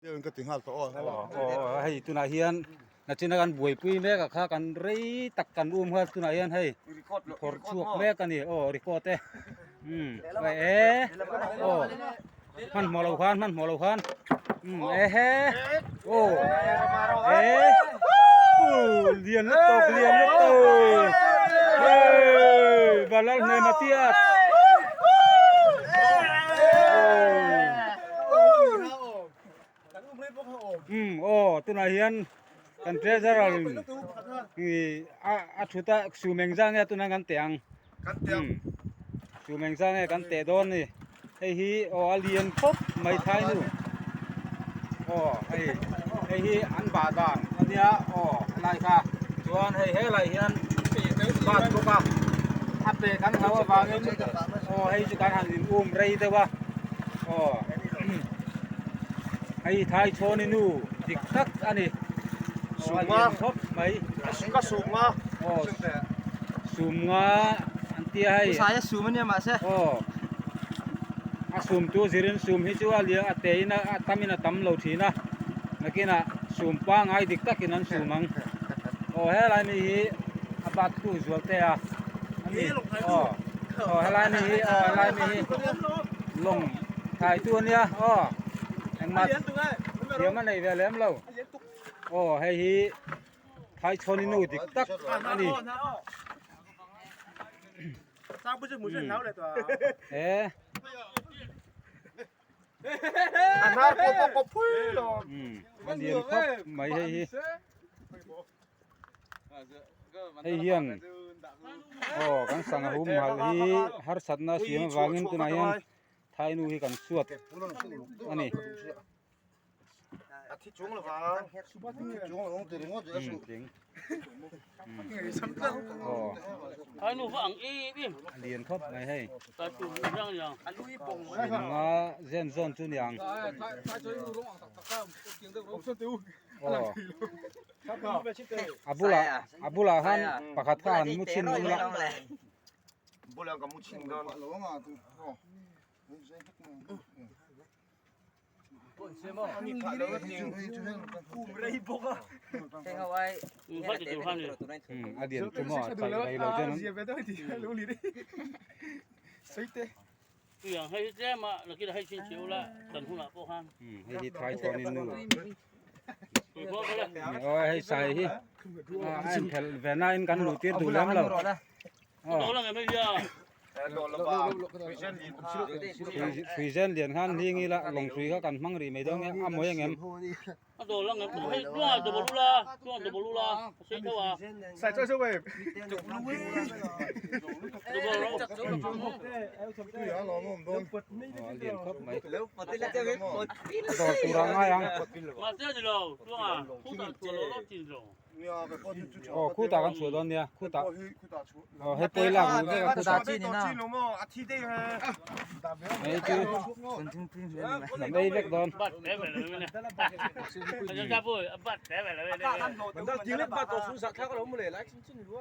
เดี๋ยวก็ถึงห้าต่อให้ตุนาเฮียนนักจินกันบวยปุ้ยแม่กับข้ากันรีตักกันครับตุนาเฮียนให้พอชวกแม่กันนี่รีคอร์ดไปมันหมอเราพันเลียนแล้วตกบาลานเนมาเตียตุนาเฮียนกันเทเซอร์ชุดสูเมงจังตุนากันเตียงสูเมงจังกันเตะโดนนี่ไอ้ฮีเลียนครบไม่ท้ายนู่ไอ้ฮีอันบาดอันเนี้ยอะไรค่ะส่วนให้อะไรเฮียนบาดลูกอะอัปเดตกันเขาว่าบางอย่างให้จุดการหันไรแต่ว่าให้ท้ายโชว์นี่นู่ดิกทักอันนี้สูงมาครบไหมก็สูงมาสูงมาอันที่ให้saya zoom ini mas ya zoom tu zirin zoom hi chu alia ateina atamina tam lo thina nakina zoom pa ngai dik takinan zoomang he lai ni hi abat tu zualte a ani he lai ni hi long thai tu nia ang mat sia man nei ve lem lo he hi thai choni nu dik tak ani sao bây giờ muốn chơi náo lại tòa anh ha có phui rồiมันเรียนครบไม่ให้hiềnกันสังหุมหาลีหาสัตนาเสียงวางินตุนายันไทยนูฮีกันสวดอันนี้ที่จุงหรอวะจุงหรอต้องตื่นงอจะสูงจริงไอ้หนูฝังอีบิมเรียนครบไม่ให้แต่ตุ่มยังยังอันนี้ปงมาเส้นส้นจุนยังอาบุลาฮันปะขัดข้านมุชินมุละบุลากับมุชินดอนนี่ผ่านแล้วจริงกูไม่ได้บอกอ่ะใช่เขาไว้เขาจะดูข้างนี้อดีตจะหมอใส่ไปเราจะนั้นอย่างให้แจ้มาเราคิดให้ชินเชียวละตันหุ่นละพวกฮันให้ที่ท้ายชอนินนู่ให้ใส่ที่อันแผ่นหน้าอินกันหลุดตีดูแล้วเราโดนแล้วไงไม่เยอะฟีเซนเหรียญขันที่งี้ละลงฟีเขากันมั่งรีไม่ต้องเงี้ยมวยอย่างเงี้ยโดนแล้วไงให้ตัวจะบอลลูล่าใช่เขาว่าใส่ช่วยช่วยจะบอลลูเหรียญครบไหมแล้วปฏิแล้วจะเป็นปฏิต่อตุรังง่ายยังมาเจ้าจะเราตัวคู่ต่อตัวเราจริงเราคู่ตากันสวยตอนเนี้ยคู่ตาให้ปล่อยหลังเลยคู่ตาจีนี่นะไอ้จื้อหนังได้เล็กโดนบัดแผลไปเลยเนี่ยจะจับปุ้ยบัดแผลไปเลยเนี่ยมันต้องยิงเล็บบัดตัวสุดสักท่าก็ล้มเลยแล้วชิ้นๆรู้